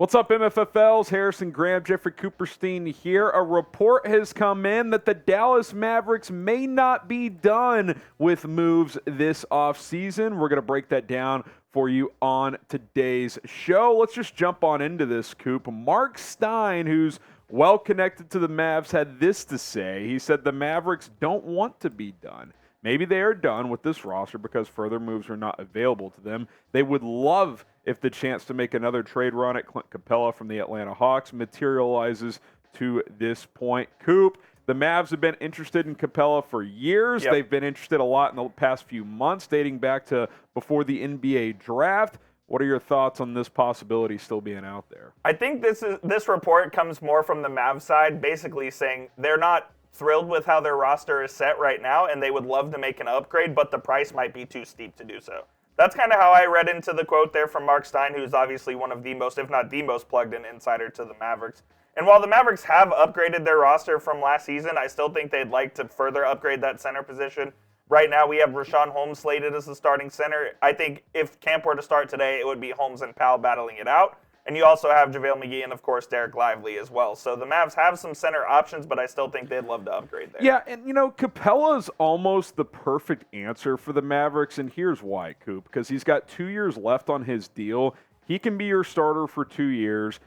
What's up, MFFLs? Harrison Graham, Jeffrey Cooperstein here. A report has come in that the Dallas Mavericks may not be done with moves this offseason. We're going to break that down for you on today's show. Let's just jump on into this, Coop. Marc Stein, who's well connected to the Mavs, had this to say. He said the Mavericks don't want to be done. Maybe they are done with this roster because further moves are not available to them. They would love if the chance to make another trade run at Clint Capela from the Atlanta Hawks materializes to this point. Coop, the Mavs have been interested in Capela for years. Yep. They've been interested a lot in the past few months, dating back to before the NBA draft. What are your thoughts on this possibility still being out there? I think this report comes more from the Mavs side, basically saying they're not thrilled with how their roster is set right now, and they would love to make an upgrade, but the price might be too steep to do so. That's kind of how I read into the quote there from Marc Stein, who's obviously one of the most, if not the most, plugged-in insider to the Mavericks. And while the Mavericks have upgraded their roster from last season, I still think they'd like to further upgrade that center position. Right now, we have Richaun Holmes slated as the starting center. I think if camp were to start today, it would be Holmes and Powell battling it out. And you also have JaVale McGee and, of course, Derek Lively as well. So the Mavs have some center options, but I still think they'd love to upgrade there. Yeah, and, Capela's almost the perfect answer for the Mavericks, and here's why, Coop, because he's got 2 years left on his deal. He can be your starter for 2 years.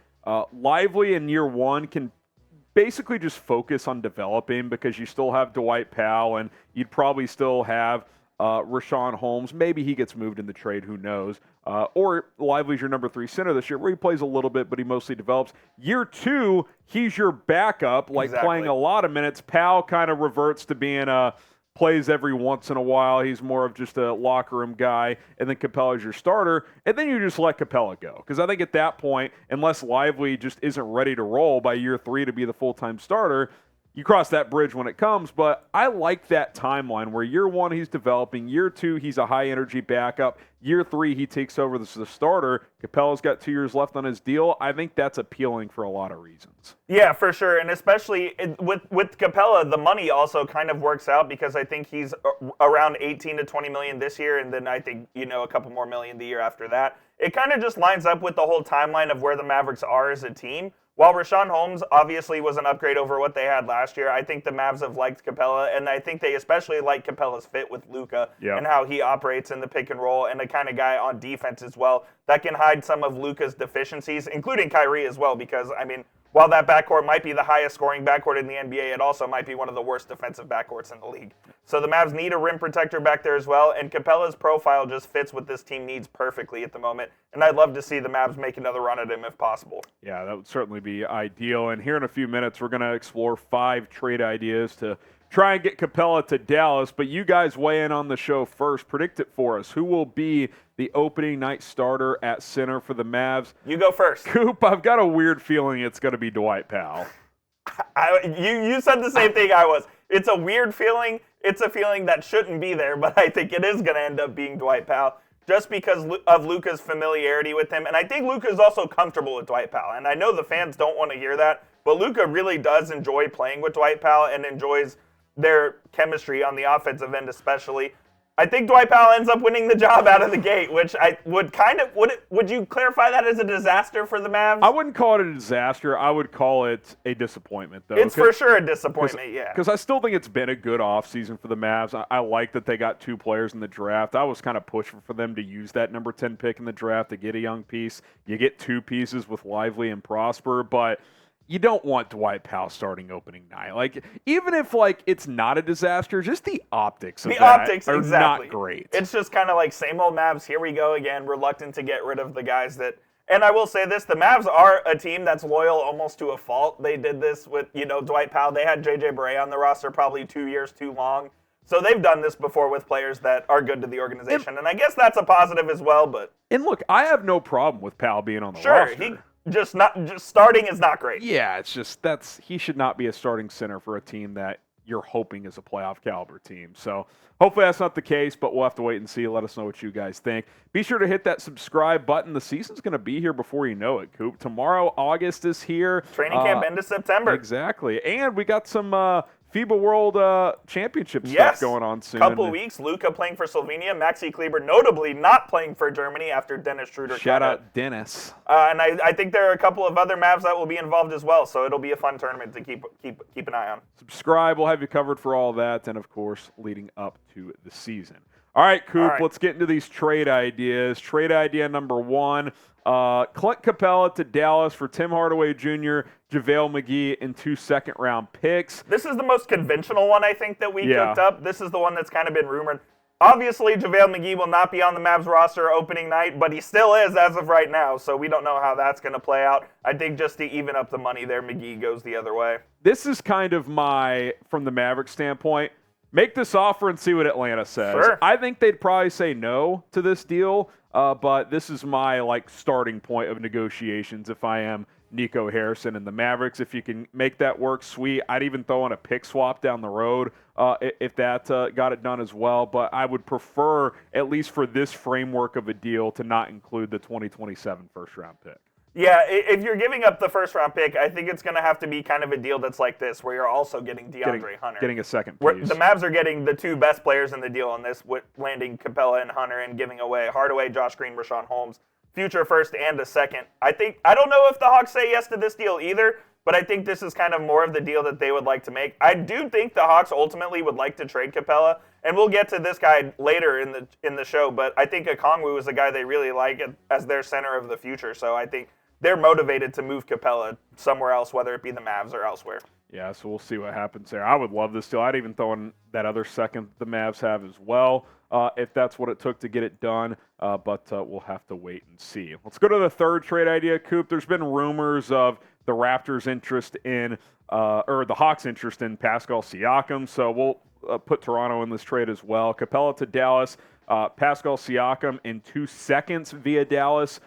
Lively in year one can basically just focus on developing because you still have Dwight Powell, and you'd probably still have Richaun Holmes. Maybe he gets moved in the trade, who knows. Or Lively's your number 3 center this year, where he plays a little bit, but he mostly develops. Year 2, he's your backup, playing a lot of minutes. Powell kind of reverts to being plays every once in a while. He's more of just a locker room guy, and then Capela's your starter, and then you just let Capela go. Because I think at that point, unless Lively just isn't ready to roll by year 3 to be the full-time starter, you cross that bridge when it comes, but I like that timeline where year 1 he's developing, year 2 he's a high-energy backup, year 3 he takes over as the starter. Capela's got 2 years left on his deal. I think that's appealing for a lot of reasons. Yeah, for sure, and especially with Capela, the money also kind of works out because I think he's around 18 to 20 million this year, and then I think, a couple more million the year after that. It kind of just lines up with the whole timeline of where the Mavericks are as a team. While Richaun Holmes obviously was an upgrade over what they had last year, I think the Mavs have liked Capela, and I think they especially like Capela's fit with Luka and how he operates in the pick and roll, and the kind of guy on defense as well that can hide some of Luka's deficiencies, including Kyrie as well, because, while that backcourt might be the highest scoring backcourt in the NBA, it also might be one of the worst defensive backcourts in the league. So the Mavs need a rim protector back there as well, and Capela's profile just fits what this team needs perfectly at the moment, and I'd love to see the Mavs make another run at him if possible. Yeah, that would certainly be ideal, and here in a few minutes, we're going to explore 5 trade ideas to try and get Capela to Dallas, but you guys weigh in on the show first. Predict it for us. Who will be the opening night starter at center for the Mavs? You go first. Coop, I've got a weird feeling it's going to be Dwight Powell. You said the same thing I was. It's a weird feeling. It's a feeling that shouldn't be there, but I think it is going to end up being Dwight Powell just because of Luka's familiarity with him. And I think Luka is also comfortable with Dwight Powell. And I know the fans don't want to hear that, but Luka really does enjoy playing with Dwight Powell and enjoys their chemistry on the offensive end especially. I think Dwight Powell ends up winning the job out of the gate, which I would you clarify that as a disaster for the Mavs? I wouldn't call it a disaster. I would call it a disappointment, though. It's for sure a disappointment, yeah. Because I still think it's been a good offseason for the Mavs. I like that they got 2 players in the draft. I was kind of pushing for them to use that number 10 pick in the draft to get a young piece. You get 2 pieces with Lively and Prosper, but you don't want Dwight Powell starting opening night. Even if, it's not a disaster, just the optics of that are not great. It's just kind of like same old Mavs, here we go again, reluctant to get rid of the guys that... And I will say this, the Mavs are a team that's loyal almost to a fault. They did this with, Dwight Powell. They had J.J. Barea on the roster probably 2 years too long. So they've done this before with players that are good to the organization. And I guess that's a positive as well, but... And look, I have no problem with Powell being on the roster. Sure, just starting is not great. Yeah, it's just he should not be a starting center for a team that you're hoping is a playoff caliber team. So hopefully that's not the case, but we'll have to wait and see. Let us know what you guys think. Be sure to hit that subscribe button. The season's going to be here before you know it, Coop. Tomorrow, August is here. Training camp into September. Exactly. And we got some FIBA World Championship stuff going on soon. Couple weeks. Luka playing for Slovenia. Maxi Kleber notably not playing for Germany after Dennis Schroeder. Shout out Dennis. And I think there are a couple of other Mavs that will be involved as well. So it'll be a fun tournament to keep an eye on. Subscribe. We'll have you covered for all that, and of course, leading up to the season. All right, Coop. All right. Let's get into these trade ideas. Trade idea number 1. Clint Capela to Dallas for Tim Hardaway Jr., JaVale McGee, and 2 second-round picks. This is the most conventional one, I think, that we cooked up. This is the one that's kind of been rumored. Obviously, JaVale McGee will not be on the Mavs roster opening night, but he still is as of right now, so we don't know how that's going to play out. I think just to even up the money there, McGee goes the other way. This is kind of from the Mavericks standpoint, make this offer and see what Atlanta says. Sure. I think they'd probably say no to this deal. But this is my starting point of negotiations if I am Nico Harrison and the Mavericks. If you can make that work, sweet. I'd even throw in a pick swap down the road if that got it done as well. But I would prefer, at least for this framework of a deal, to not include the 2027 first-round pick. Yeah, if you're giving up the first-round pick, I think it's going to have to be kind of a deal that's like this, where you're also getting DeAndre Hunter. Getting a second piece. The Mavs are getting the 2 best players in the deal on this, with landing Capela and Hunter and giving away Hardaway, Josh Green, Richaun Holmes, future first and a second. I don't know if the Hawks say yes to this deal either, but I think this is kind of more of the deal that they would like to make. I do think the Hawks ultimately would like to trade Capela, and we'll get to this guy later in the show, but I think Okongwu is a guy they really like as their center of the future, so I think they're motivated to move Capela somewhere else, whether it be the Mavs or elsewhere. Yeah, so we'll see what happens there. I would love this deal. I'd even throw in that other second the Mavs have as well, if that's what it took to get it done. But we'll have to wait and see. Let's go to the third trade idea, Coop. There's been rumors of the Raptors' interest in, or the Hawks' interest in Pascal Siakam. So we'll put Toronto in this trade as well. Capela to Dallas, Pascal Siakam in 2 seconds via Dallas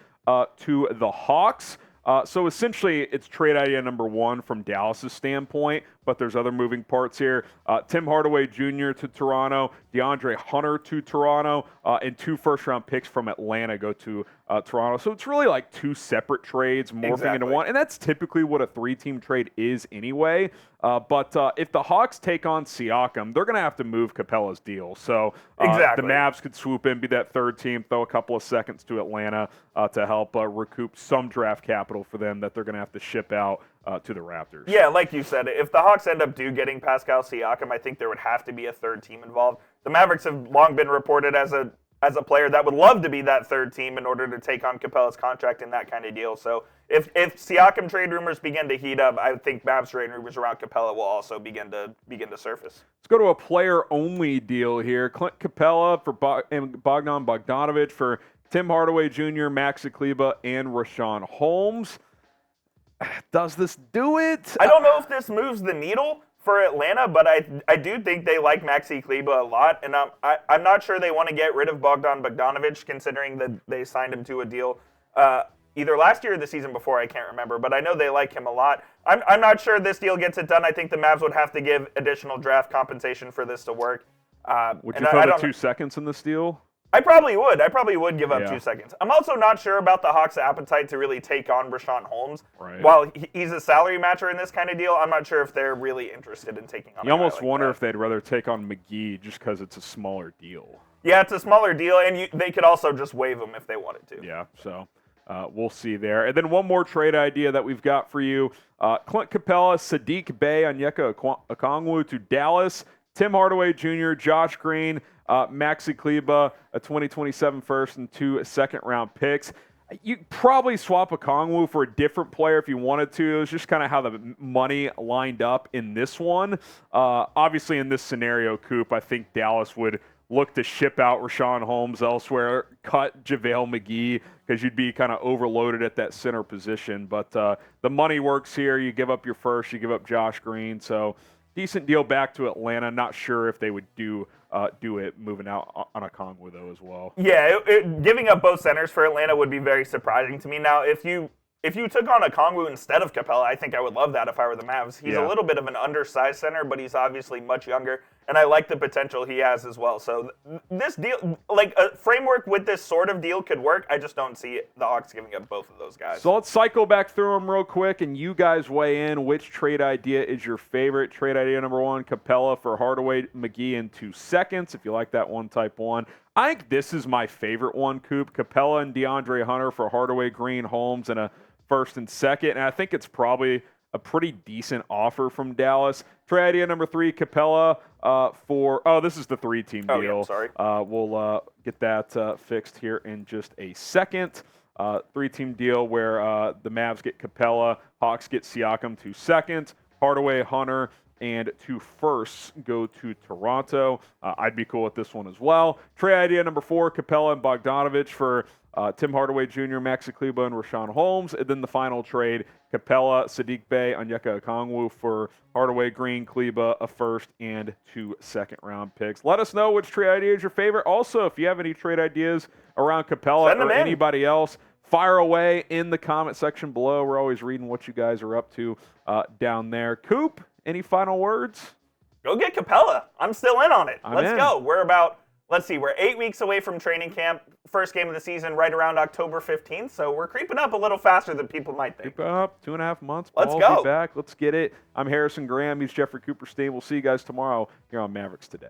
to the Hawks. So essentially, it's trade idea number 1 from Dallas' standpoint, but there's other moving parts here. Tim Hardaway Jr. to Toronto, DeAndre Hunter to Toronto, and 2 first-round picks from Atlanta go to Toronto. So it's really like 2 separate trades morphing into one, and that's typically what a 3-team trade is anyway. But if the Hawks take on Siakam, they're going to have to move Capela's deal. So the Mavs could swoop in, be that third team, throw a couple of seconds to Atlanta to help recoup some draft capital for them that they're going to have to ship out to the Raptors. Yeah, like you said, if the Hawks end up getting Pascal Siakam, I think there would have to be a third team involved. The Mavericks have long been reported as a player that would love to be that third team in order to take on Capela's contract in that kind of deal. So if Siakam trade rumors begin to heat up, I think Mavs trade rumors around Capela will also begin to surface. Let's go to a player-only deal here. Clint Capela and Bogdan Bogdanovic for Tim Hardaway Jr., Maxi Kleber, and Richaun Holmes. Does this do it? I don't know if this moves the needle for Atlanta, but I do think they like Maxi Kleber a lot, and I'm not sure they want to get rid of Bogdan Bogdanovic, considering that they signed him to a deal either last year or the season before, I can't remember, but I know they like him a lot. I'm not sure this deal gets it done. I think the Mavs would have to give additional draft compensation for this to work. Would you throw the 2 seconds in this deal? I probably would. I probably would give up 2 seconds. I'm also not sure about the Hawks' appetite to really take on Richaun Holmes. Right. While he's a salary matcher in this kind of deal, I'm not sure if they're really interested in taking on. You almost wonder if they'd rather take on McGee just because it's a smaller deal. Yeah, it's a smaller deal, and they could also just waive him if they wanted to. Yeah, so we'll see there. And then one more trade idea that we've got for you. Clint Capela, Sadiq Bey, Onyeka Okongwu to Dallas. Tim Hardaway Jr., Josh Green, Maxi Kleber, a 2027 first and 2 second-round picks. You probably swap Okongwu for a different player if you wanted to. It was just kind of how the money lined up in this one. Obviously, in this scenario, Coop, I think Dallas would look to ship out Richaun Holmes elsewhere, cut JaVale McGee, because you'd be kind of overloaded at that center position. But the money works here. You give up your first, you give up Josh Green. So decent deal back to Atlanta. Not sure if they would do it moving out on Okongwu, though, as well. Yeah, giving up both centers for Atlanta would be very surprising to me. Now, if you took on Okongwu instead of Capela, I think I would love that if I were the Mavs. He's a little bit of an undersized center, but he's obviously much younger. and I like the potential he has as well. So this deal, like a framework with this sort of deal could work. I just don't see the Hawks giving up both of those guys. So let's cycle back through them real quick, and you guys weigh in. Which trade idea is your favorite? Trade idea number 1, Capela for Hardaway, McGee in 2 seconds. If you like that one, type 1. I think this is my favorite one, Coop. Capela and DeAndre Hunter for Hardaway, Green, Holmes, and a first and second. And I think it's probably a pretty decent offer from Dallas. Trade idea number 3, Capela this is the 3-team deal. Yeah, sorry. We'll get that fixed here in just a second. 3-team deal where the Mavs get Capela, Hawks get Siakam 2 seconds, Hardaway, Hunter, and 2 firsts go to Toronto. I'd be cool with this one as well. Trade idea number 4, Capela and Bogdanovich for Tim Hardaway Jr., Maxi Kleber, and Richaun Holmes. And then the final trade, Capela, Sadiq Bey, Onyeka Okongwu for Hardaway, Green, Kleber, a first, and 2 second-round picks. Let us know which trade idea is your favorite. Also, if you have any trade ideas around Capela or anybody else, fire away in the comment section below. We're always reading what you guys are up to down there. Coop, any final words? Go get Capela. I'm still in on it. Let's go. We're 8 weeks away from training camp. First game of the season right around October 15th. So we're creeping up a little faster than people might think. Creeping up 2.5 months. Let's go. Be back. Let's get it. I'm Harrison Graham. He's Jeffrey Cooperstein. We'll see you guys tomorrow here on Mavericks Today.